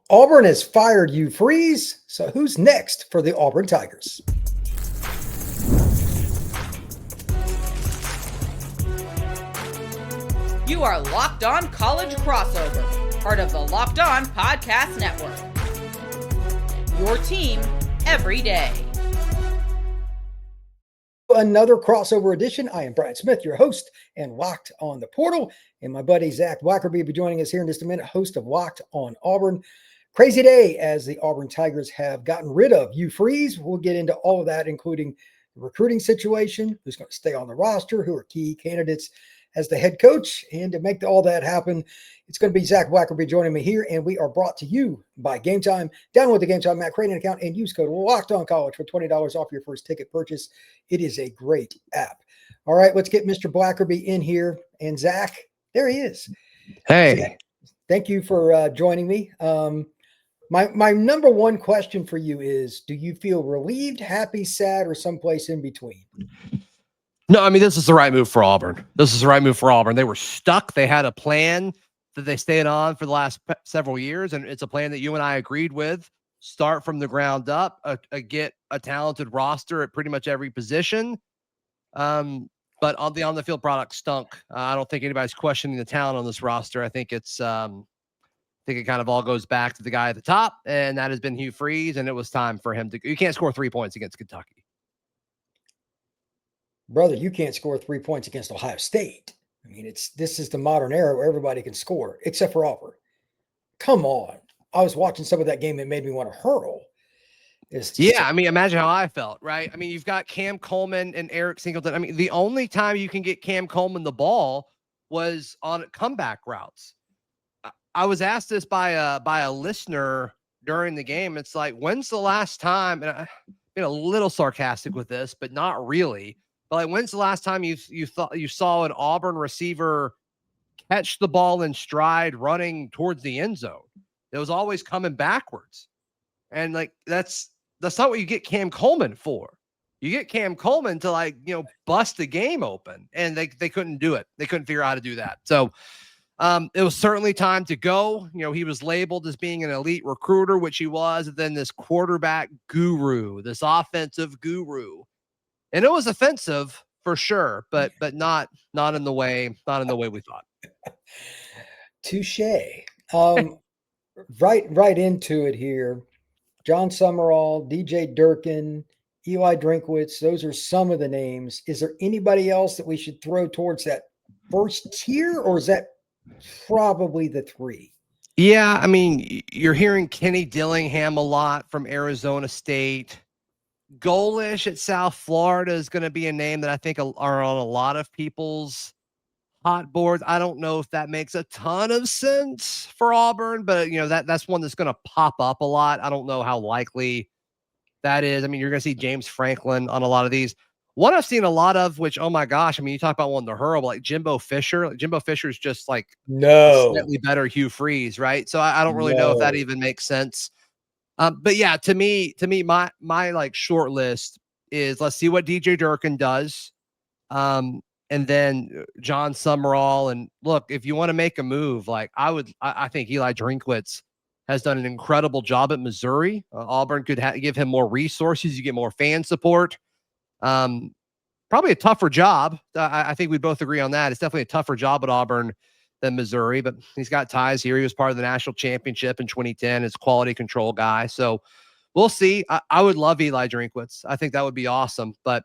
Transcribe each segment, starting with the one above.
Auburn has fired Hugh Freeze. So who's next for the Auburn Tigers? You are Locked On College Crossover, part of the Locked On Podcast Network. Your team every day. Another crossover edition. I am Brian Smith, your host and Locked On the Portal. And my buddy Zach Blackerby will be joining us here in just a minute, host of Locked On Auburn. Crazy day as the Auburn Tigers have gotten rid of Hugh Freeze. We'll get into all of that, including the recruiting situation, who's going to stay on the roster, who are key candidates as the head coach. And to make all that happen, it's going to be Zach Blackerby joining me here. And we are brought to you by Gametime. Download the Gametime Matt Creighton account and use code LOCKEDONCollege for $20 off your first ticket purchase. It is a great app. All right, let's get Mr. Blackerby in here. And Zach, there he is. Hey. Zach, thank you for joining me. My number one question for you is, do you feel relieved, happy, sad, or someplace in between? No, I mean, this is the right move for Auburn. This is the right move for Auburn. They were stuck. They had a plan that they stayed on for the last several years, and it's a plan that you and I agreed with. Start from the ground up, get a talented roster at pretty much every position. But on the field product stunk. I don't think anybody's questioning the talent on this roster. I think it's I think it kind of all goes back to the guy at the top, and that has been Hugh Freeze, and it was time for him to. You can't score 3 points against Kentucky. Brother, you can't score 3 points against Ohio State. I mean, this is the modern era where everybody can score, except for Auburn. Come on. I was watching some of that game that made me want to hurl. I mean, imagine how I felt, right? I mean, you've got Cam Coleman and Eric Singleton. I mean, the only time you can get Cam Coleman the ball was on comeback routes. I was asked this by a listener during the game. It's like, when's the last time, and I've been a little sarcastic with this, but not really. But like, when's the last time you thought you saw an Auburn receiver catch the ball in stride running towards the end zone? It was always coming backwards. And like, that's not what you get Cam Coleman for. You get Cam Coleman to bust the game open, and they couldn't do it. They couldn't figure out how to do that. So it was certainly time to go. He was labeled as being an elite recruiter, which he was, and then this quarterback guru, this offensive guru. And it was offensive for sure, but not in the way we thought. Touche. Right into it here. John Summerall, DJ Durkin, Eli Drinkwitz. Those are some of the names. Is there anybody else that we should throw towards that first tier, or is that probably the three? Yeah, I mean, you're hearing Kenny Dillingham a lot from Arizona State. Golish at South Florida is going to be a name that I think are on a lot of people's hot boards. I don't know if that makes a ton of sense for Auburn, but that's one that's going to pop up a lot. I don't know how likely that is. I mean, you're going to see James Franklin on a lot of these. One I've seen a lot of, which, oh my gosh, I mean, you talk about one to hurl, but like Jimbo Fisher. Jimbo Fisher is just like slightly better Hugh Freeze, right? So I don't really know if that even makes sense. But yeah, to me, my like short list is, let's see what DJ Durkin does. And then John Summerall. And look, if you want to make a move, like I think Eli Drinkwitz has done an incredible job at Missouri. Auburn could give him more resources. You get more fan support. Probably a tougher job. I think we both agree on that. It's definitely a tougher job at Auburn than Missouri, but he's got ties here. He was part of the national championship in 2010 as quality control guy. So we'll see. I would love Eli Drinkwitz. I think that would be awesome, but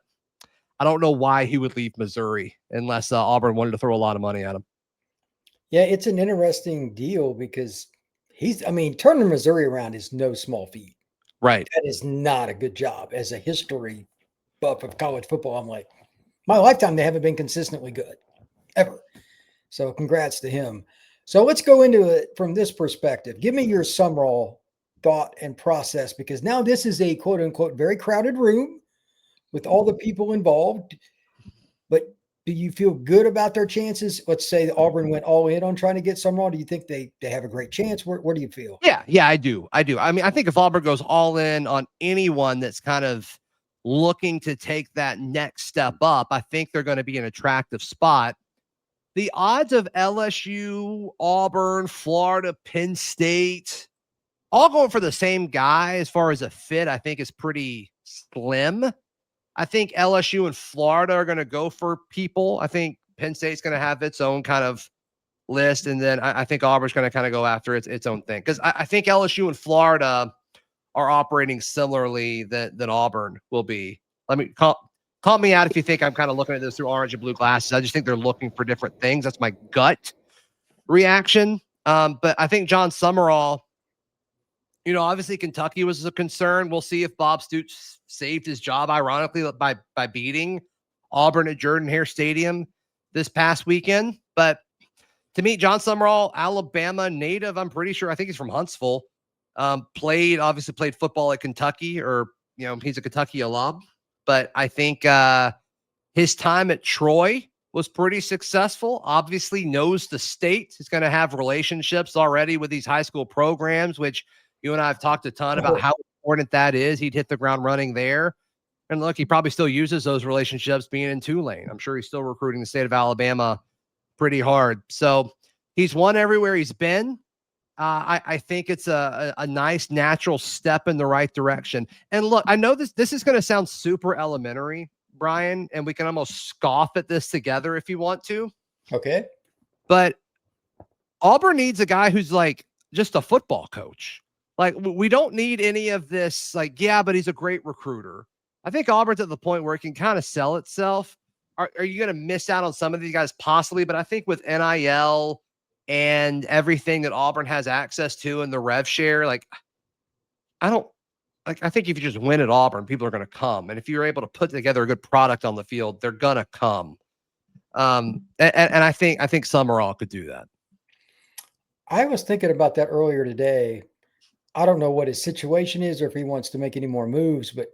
I don't know why he would leave Missouri unless Auburn wanted to throw a lot of money at him. Yeah, it's an interesting deal because turning Missouri around is no small feat. Right. That is not a good job. As a history buff of college football, I'm like, my lifetime, they haven't been consistently good, ever. So congrats to him. So let's go into it from this perspective. Give me your Summerall thought and process, because now this is a quote unquote very crowded room with all the people involved. But do you feel good about their chances? Let's say Auburn went all in on trying to get Summerall. Do you think they have a great chance? Where do you feel? Yeah, I do. I mean, I think if Auburn goes all in on anyone that's kind of looking to take that next step up, I think they're going to be an attractive spot. The odds of LSU, Auburn, Florida, Penn State, all going for the same guy as far as a fit, I think is pretty slim. I think LSU and Florida are going to go for people. I think Penn State's going to have its own kind of list. And then I think Auburn's going to kind of go after its own thing. Because I think LSU and Florida are operating similarly than Auburn will be. Let me call me out if you think I'm kind of looking at this through orange and blue glasses. I just think they're looking for different things. That's my gut reaction. But I think John Summerall, obviously Kentucky was a concern. We'll see if Bob Stoops saved his job, ironically, by beating Auburn at Jordan-Hare Stadium this past weekend. But to meet John Summerall, Alabama native, I'm pretty sure, I think he's from Huntsville, played football at Kentucky, or, he's a Kentucky alum. But I think his time at Troy was pretty successful. Obviously knows the state. He's going to have relationships already with these high school programs, which you and I have talked a ton about how important that is. He'd hit the ground running there. And look, he probably still uses those relationships being in Tulane. I'm sure he's still recruiting the state of Alabama pretty hard. So he's won everywhere he's been. I think it's a nice natural step in the right direction. And look, I know this is going to sound super elementary, Brian, and we can almost scoff at this together if you want to. Okay. But Auburn needs a guy who's like just a football coach. Like, we don't need any of this, like, yeah, but he's a great recruiter. I think Auburn's at the point where it can kind of sell itself. Are you going to miss out on some of these guys? Possibly, but I think with NIL and everything that Auburn has access to and the rev share, I think if you just win at Auburn, people are going to come. And if you're able to put together a good product on the field, they're going to come. And I think Summerall could do that. I was thinking about that earlier today. I don't know what his situation is or if he wants to make any more moves, but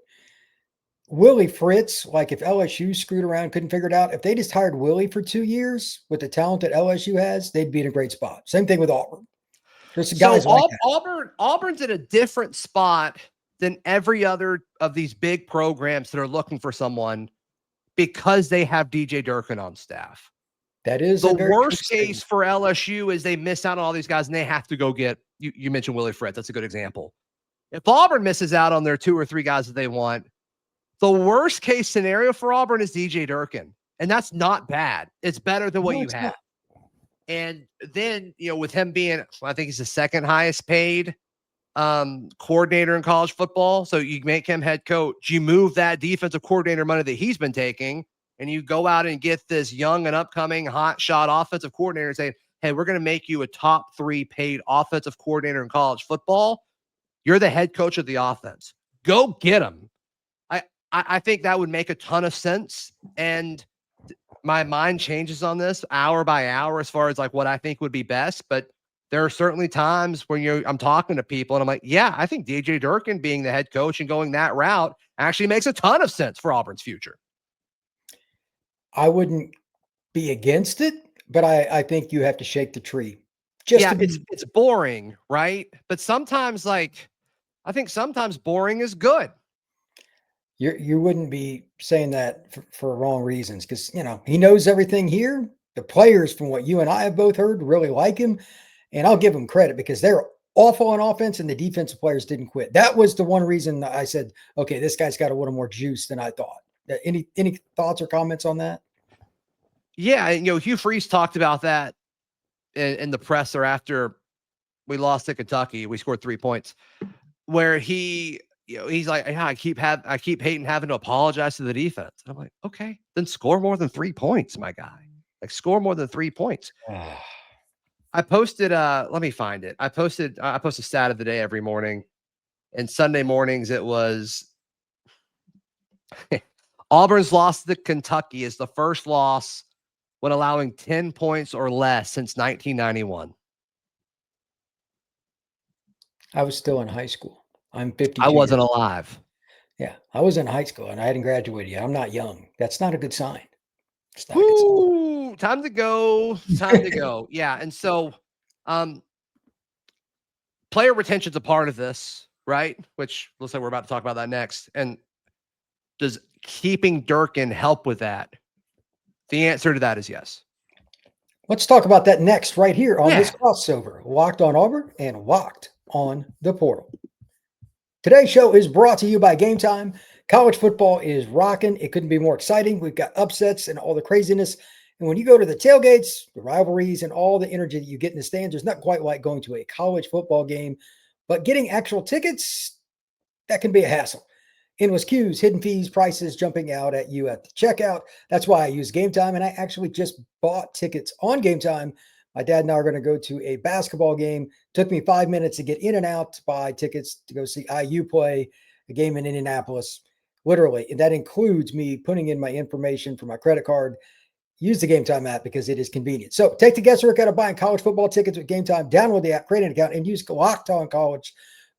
Willie Fritz, like if LSU screwed around, couldn't figure it out, if they just hired Willie for 2 years with the talent that LSU has, they'd be in a great spot. Same thing with Auburn. There's guys like that. Auburn's in a different spot than every other of these big programs that are looking for someone because they have DJ Durkin on staff. That is the worst case for LSU is they miss out on all these guys and they have to go get, you mentioned Willie Fritz. That's a good example. If Auburn misses out on their 2 or 3 guys that they want, the worst case scenario for Auburn is DJ Durkin. And that's not bad. It's better than what you have. And then, with him being, I think he's the second highest paid coordinator in college football. So you make him head coach, you move that defensive coordinator money that he's been taking, and you go out and get this young and upcoming hot shot offensive coordinator saying, hey, we're going to make you a top 3 paid offensive coordinator in college football. You're the head coach of the offense. Go get him. I think that would make a ton of sense. And my mind changes on this hour by hour as far as like what I think would be best. But there are certainly times when I'm talking to people and I'm like, yeah, I think DJ Durkin being the head coach and going that route actually makes a ton of sense for Auburn's future. I wouldn't be against it, but I think you have to shake the tree. It's boring, right? But sometimes, I think sometimes boring is good. You wouldn't be saying that for wrong reasons because, he knows everything here. The players, from what you and I have both heard, really like him. And I'll give them credit because they're awful on offense and the defensive players didn't quit. That was the one reason I said, okay, this guy's got a little more juice than I thought. Any thoughts or comments on that? Yeah, Hugh Freeze talked about that in the presser after we lost to Kentucky. We scored 3 points, where he's like, yeah, I keep hating having to apologize to the defense. And I'm like, okay, then score more than 3 points, my guy. Score more than 3 points. I posted, let me find it. I post a stat of the day every morning, and Sunday mornings it was Auburn's loss to Kentucky is the first loss when allowing 10 points or less since 1991. I was still in high school. I'm 52. I wasn't alive. Yeah, I was in high school and I hadn't graduated yet. I'm not young. That's not a good sign. It's not Ooh, a good sign. time to go. Time to go. Yeah, and so player retention's a part of this, right? Which looks like we're about to talk about that next. And does keeping Durkin help with that? The answer to that is yes. Let's talk about that next right here on this crossover. Locked on Auburn and Locked on the Portal. Today's show is brought to you by Gametime. College football is rocking. It couldn't be more exciting. We've got upsets and all the craziness. And when you go to the tailgates, the rivalries, and all the energy that you get in the stands, there's not quite like going to a college football game. But getting actual tickets, that can be a hassle. Endless queues, hidden fees, prices jumping out at you at the checkout. That's why I use Gametime, and I actually just bought tickets on Gametime. My dad and I are going to go to a basketball game. Took me 5 minutes to get in and out to buy tickets to go see IU play a game in Indianapolis. Literally, and that includes me putting in my information for my credit card. Use the Gametime app because it is convenient. So take the guesswork out of buying college football tickets with Gametime. Download the app, create an account, and use Locked On College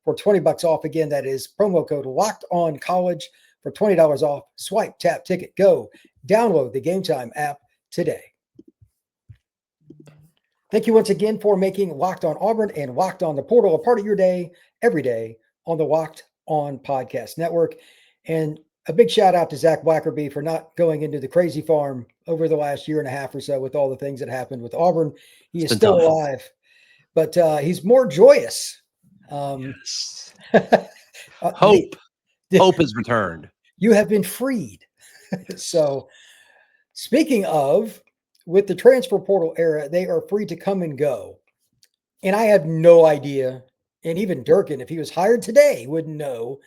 for $20 off. Again, that is promo code Locked On College for $20 off. Swipe, tap, ticket, go. Download the Gametime app today. Thank you once again for making Locked On Auburn and Locked On the Portal a part of your day, every day on the Locked On Podcast Network. And a big shout out to Zach Blackerby for not going into the crazy farm over the last year and a half or so with all the things that happened with Auburn. He is still alive, but he's more joyous. Yes. Hope has returned. You have been freed. So speaking of, with the transfer portal era, they are free to come and go. And I have no idea. And even Durkin, if he was hired today, wouldn't know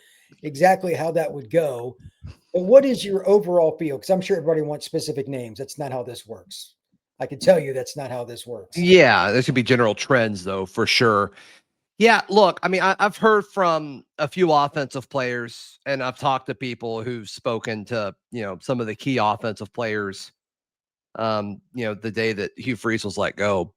exactly how that would go. But what is your overall feel? Because I'm sure everybody wants specific names. That's not how this works. I can tell you that's not how this works. Yeah, there should be general trends, though, for sure. Yeah, look, I mean, I've heard from a few offensive players, and I've talked to people who've spoken to, some of the key offensive players, the day that Hugh Freeze was let go.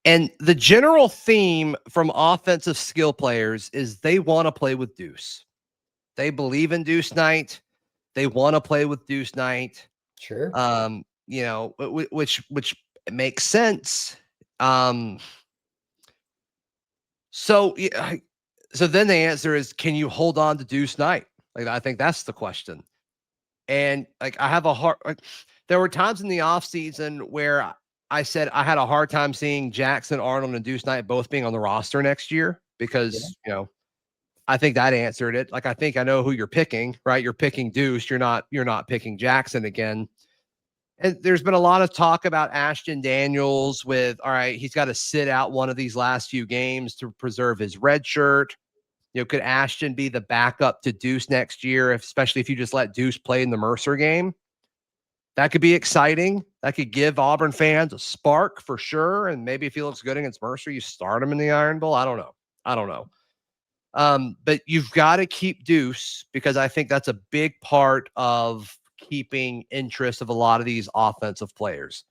And the general theme from offensive skill players is they want to play with Deuce. They believe in Deuce Knight. They want to play with Deuce Knight. Sure. Which makes sense. So then the answer is, can you hold on to Deuce Knight? Like, I think that's the question. And I have there were times in the offseason where I said I had a hard time seeing Jackson Arnold and Deuce Knight both being on the roster next year because, I think that answered it. Like, I think I know who you're picking, right? You're picking Deuce. You're not picking Jackson again. And there's been a lot of talk about Ashton Daniels with, all right, he's got to sit out one of these last few games to preserve his red shirt. Could Ashton be the backup to Deuce next year, especially if you just let Deuce play in the Mercer game? That could be exciting. That could give Auburn fans a spark for sure. And maybe if he looks good against Mercer, you start him in the Iron Bowl. I don't know. But you've got to keep Deuce because I think that's a big part of keeping interest of a lot of these offensive players.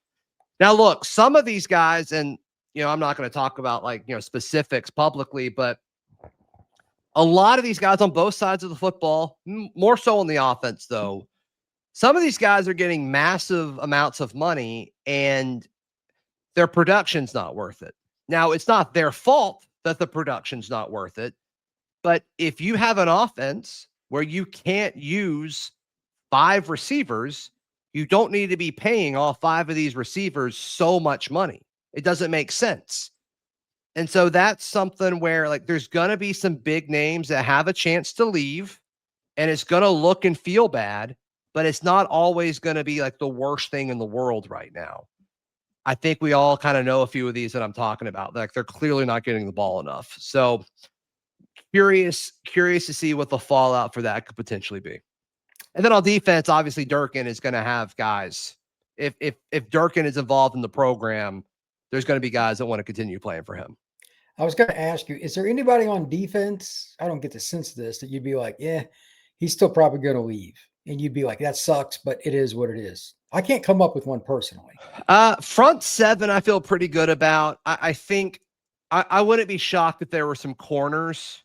Now, look, some of these guys, and, I'm not going to talk about specifics publicly, but a lot of these guys on both sides of the football, more so on the offense, though, some of these guys are getting massive amounts of money and their production's not worth it. Now, it's not their fault that the production's not worth it, but if you have an offense where you can't use 5 receivers, you don't need to be paying all 5 of these receivers so much money. It doesn't make sense. And so that's something where there's going to be some big names that have a chance to leave and it's going to look and feel bad, but it's not always going to be the worst thing in the world right now. I think we all kind of know a few of these that I'm talking about. They're clearly not getting the ball enough. So curious to see what the fallout for that could potentially be. And then on defense, obviously Durkin is going to have guys. If Durkin is involved in the program, there's going to be guys that want to continue playing for him. I was going to ask you, is there anybody on defense? I don't get the sense of this that you'd be like, yeah, he's still probably going to leave. And you'd be like, that sucks, but it is what it is. I can't come up with one personally. Front 7, I feel pretty good about. I think I wouldn't be shocked if there were some corners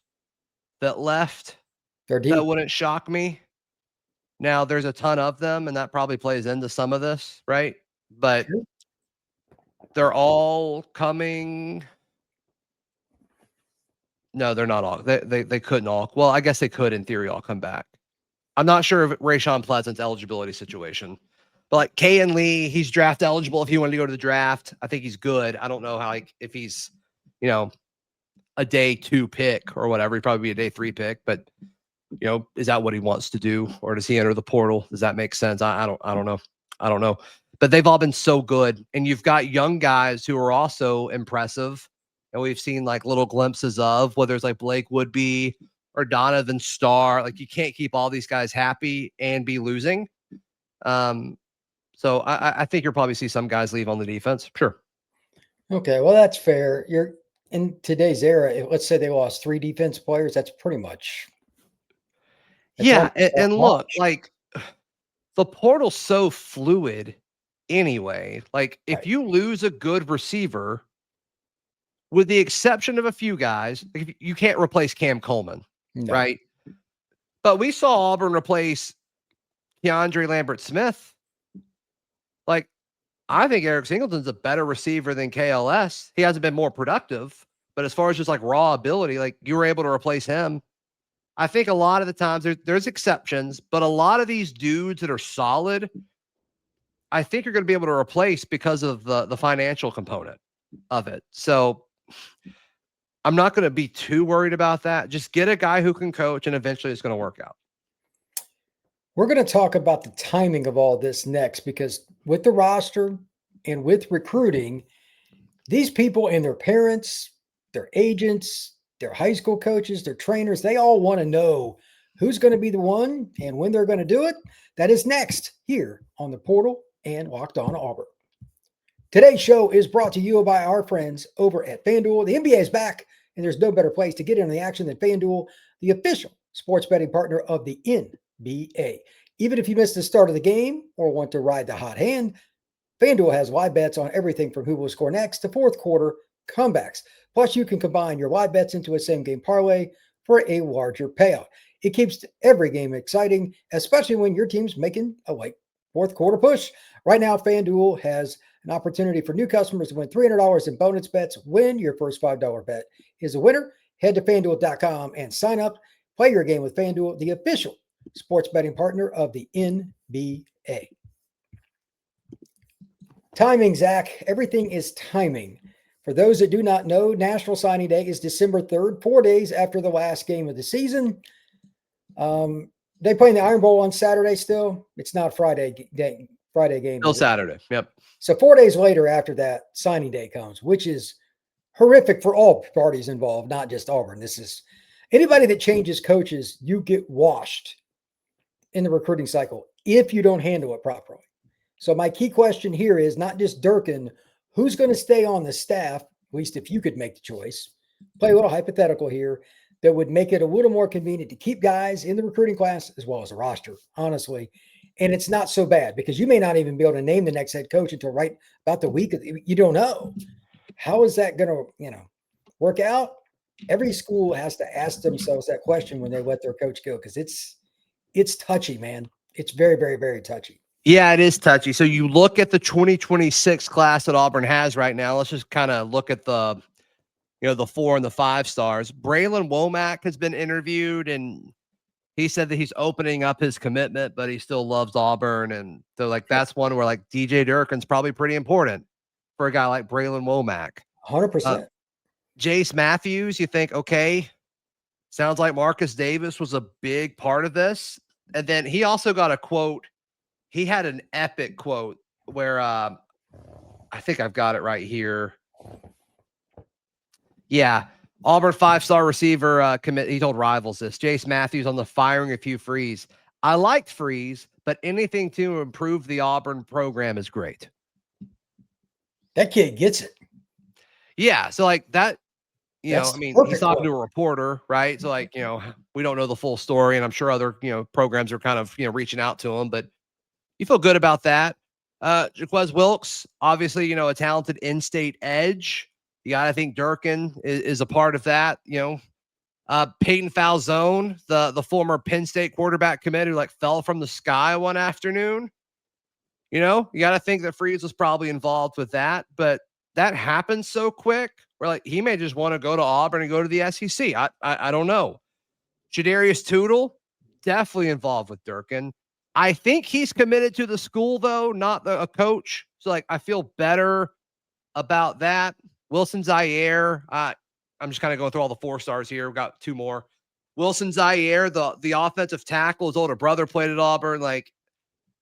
that left. They're deep. That wouldn't shock me. Now, there's a ton of them, and that probably plays into some of this, right? But they're all coming. No, they're not all. They couldn't all. Well, I guess they could, in theory, all come back. I'm not sure of Rayshawn Pleasant's eligibility situation. But Kayan Lee, he's draft eligible if he wanted to go to the draft. I think he's good. I don't know how if he's, a day 2 pick or whatever. He'd probably be a day 3 pick, but is that what he wants to do, or does he enter the portal? Does that make sense? I don't know. I don't know. But they've all been so good, and you've got young guys who are also impressive, and we've seen like little glimpses of whether it's like Blake Woodby or Donovan Starr. Like you can't keep all these guys happy and be losing. So I think you'll probably see some guys leave on the defense. Sure. Okay, well that's fair. You're in today's era. Let's say they lost 3 defense players. That's pretty much. Yeah, and look, like the portal's so fluid anyway. Like if you lose a good receiver, with the exception of a few guys, like you can't replace Cam Coleman, right? But we saw Auburn replace Keandre Lambert-Smith. Like, I think Eric Singleton's a better receiver than KLS. He hasn't been more productive, but as far as just like raw ability, like you were able to replace him. I think a lot of the times there's exceptions, but a lot of these dudes that are solid, I think you're going to be able to replace because of the financial component of it. So I'm not going to be too worried about that. Just get a guy who can coach, and eventually it's going to work out. We're going to talk about the timing of all this next, because with the roster and with recruiting, these people and their parents, their agents, their high school coaches, their trainers, they all want to know who's going to be the one and when they're going to do it. That is next here on the Portal and Locked On Auburn. Today's show is brought to you by our friends over at FanDuel. The NBA is back, and there's no better place to get in on the action than FanDuel, the official sports betting partner of the NBA. Even if you missed the start of the game or want to ride the hot hand, FanDuel has live bets on everything from who will score next to fourth quarter comebacks. Plus, you can combine your live bets into a same-game parlay for a larger payout. It keeps every game exciting, especially when your team's making a late fourth quarter push. Right now, FanDuel has an opportunity for new customers to win $300 in bonus bets when your first $5 bet is a winner. Head to FanDuel.com and sign up. Play your game with FanDuel, the official sports betting partner of the NBA. Timing, Zach. Everything is timing. For those that do not know, National Signing Day is December 3rd, 4 days after the last game of the season. They play in the Iron Bowl on Saturday still. It's not Friday game. Still Saturday. Yep. So 4 days later after that, signing day comes, which is horrific for all parties involved, not just Auburn. This is anybody that changes coaches, you get washed in the recruiting cycle if you don't handle it properly. So my key question here is not just Durkin, who's going to stay on the staff, at least if you could make the choice, play a little hypothetical here, that would make it a little more convenient to keep guys in the recruiting class as well as the roster, honestly. And it's not so bad because you may not even be able to name the next head coach until right about the week. You don't know. How is that going to, work out? Every school has to ask themselves that question when they let their coach go, because it's touchy, man. It's very, very, very touchy. Yeah, it is touchy. So you look at the 2026 class that Auburn has right now. Let's just kind of look at the 4 and the 5 stars. Braylon Womack has been interviewed, and he said that he's opening up his commitment, but he still loves Auburn. And so that's one where DJ Durkin's probably pretty important for a guy like Braylon Womack. 100%. Jace Matthews, you think, okay, sounds like Marcus Davis was a big part of this. And then he also got a quote. He had an epic quote where I think I've got it right here. Yeah. Auburn 5-star receiver commit. He told Rivals this. Jace Matthews on the firing of Hugh Freeze. I liked Freeze, but anything to improve the Auburn program is great. That kid gets it. Yeah. So that, That's he's talking to a reporter, right? So we don't know the full story, and I'm sure other, programs are kind of, reaching out to him, but you feel good about that. Jaquez Wilkes, obviously, a talented in-state edge. You got to think Durkin is a part of that. Peyton Falzone, the former Penn State quarterback commit who fell from the sky one afternoon. You got to think that Freeze was probably involved with that, but that happened so quick where he may just want to go to Auburn and go to the SEC. I don't know. Jadarius Tootle, definitely involved with Durkin. I think he's committed to the school though, not a coach. So I feel better about that. Wilson Zaire, I'm just kind of going through all the 4 stars here. We've got 2 more. Wilson Zaire, the offensive tackle, his older brother played at Auburn. Like,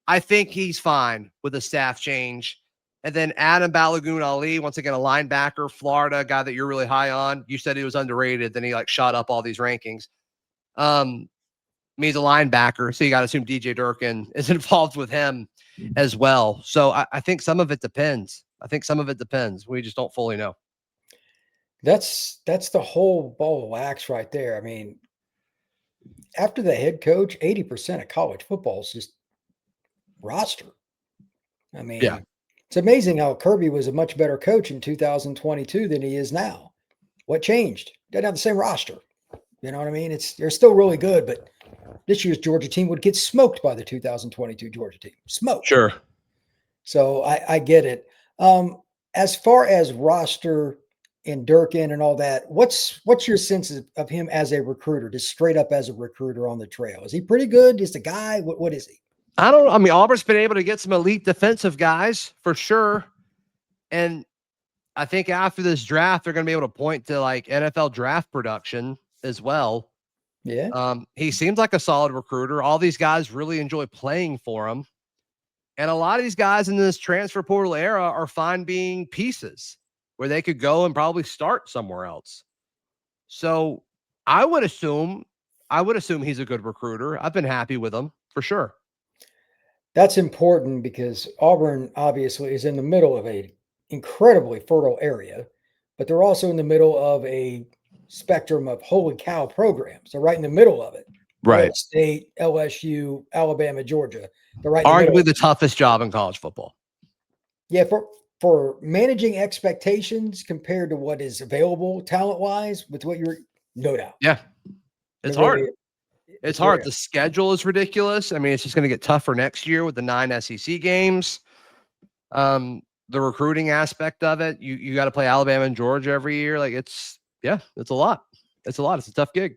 I think he's fine with a staff change. And then Adam Balagoon Ali, once again, a linebacker, Florida, guy that you're really high on. You said he was underrated. Then he like shot up all these rankings. He's a linebacker, so you got to assume DJ Durkin is involved with him as well. So I think some of it depends. We just don't fully know. That's the whole ball of wax right there. I mean, after the head coach, 80% of college football is just roster. I mean, yeah. It's amazing how Kirby was a much better coach in 2022 than he is now. What changed? Doesn't have the same roster. You know what I mean? They're still really good, but this year's Georgia team would get smoked by the 2022 Georgia team. Smoked. Sure. So I get it. As far as roster and Durkin and all that, what's your sense of him as a recruiter, just straight up as a recruiter on the trail? Is he pretty good? Just a guy? What is he? I mean, Auburn's been able to get some elite defensive guys for sure. And I think after this draft, they're going to be able to point to like NFL draft production as well. Yeah. He seems like a solid recruiter. All these guys really enjoy playing for him. And a lot of these guys in this transfer portal era are fine being pieces where they could go and probably start somewhere else. So I would assume he's a good recruiter. I've been happy with him for sure. That's important because Auburn obviously is in the middle of a incredibly fertile area, but they're also in the middle of a spectrum of holy cow programs. They're right in the middle of it. Right. Florida State, LSU, Alabama, Georgia. They're right. Arguably the toughest job in college football. Yeah, for managing expectations compared to what is available talent-wise with what you're, no doubt. Yeah, it's hard. It's hard. The schedule is ridiculous. I mean, it's just going to get tougher next year with the 9 SEC games. The recruiting aspect of it, you got to play Alabama and Georgia every year. Like it's a lot. It's a tough gig.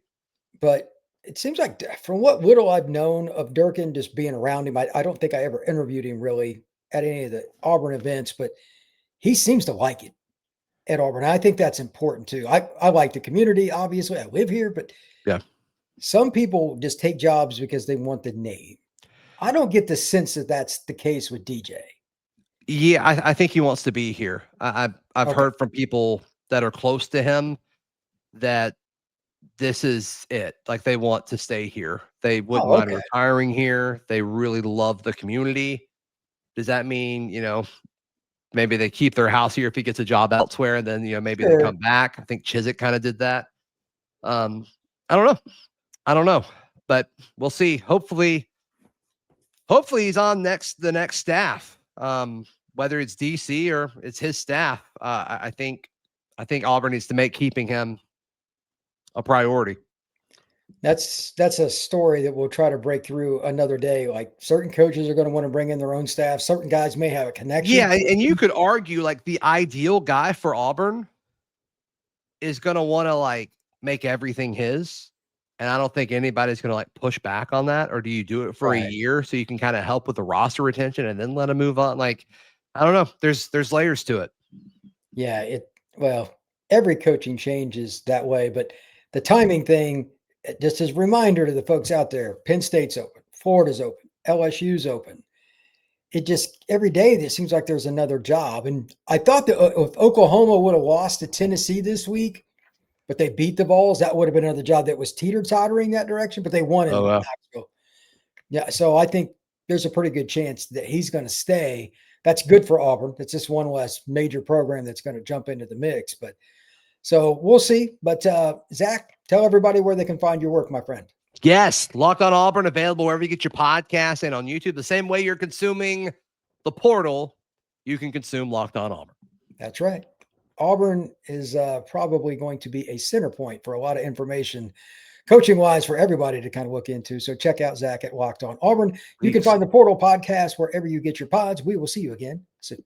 But it seems like from what little I've known of Durkin, just being around him, I don't think I ever interviewed him really at any of the Auburn events, but he seems to like it at Auburn. I think that's important too. I like the community. Obviously, I live here, but yeah. Some people just take jobs because they want the name. I don't get the sense that that's the case with DJ. Yeah, I think he wants to be here. I've heard from people that are close to him that this is it. Like they want to stay here. They wouldn't mind retiring here. They really love the community. Does that mean, maybe they keep their house here if he gets a job elsewhere, and then, maybe they come back? I think Chiswick kind of did that. I don't know, but we'll see. Hopefully he's on the next staff. Whether it's DC or it's his staff. I think Auburn needs to make keeping him a priority. That's a story that we'll try to break through another day. Like certain coaches are going to want to bring in their own staff. Certain guys may have a connection. Yeah, and you could argue like the ideal guy for Auburn is going to want to like make everything his. And I don't think anybody's going to like push back on that. Or do you do it for a year so you can kind of help with the roster retention and then let him move on? Like, I don't know. There's layers to it. Yeah. Every coaching change is that way, but the timing thing, just as a reminder to the folks out there, Penn State's open, Florida's open, LSU's open. It just, every day, it seems like there's another job. And I thought that if Oklahoma would have lost to Tennessee this week, but they beat the Vols, that would have been another job that was teeter-tottering that direction, but they won in Knoxville. Yeah, so I think there's a pretty good chance that he's going to stay. That's good for Auburn. That's just one less major program that's going to jump into the mix. But so we'll see. But Zach, tell everybody where they can find your work, my friend. Yes, Locked on Auburn, available wherever you get your podcasts and on YouTube. The same way you're consuming the portal, you can consume Locked on Auburn. That's right. Auburn is probably going to be a center point for a lot of information, coaching-wise, for everybody to kind of look into. So check out Zach at Locked on Auburn. You can find the Portal podcast wherever you get your pods. We will see you again soon.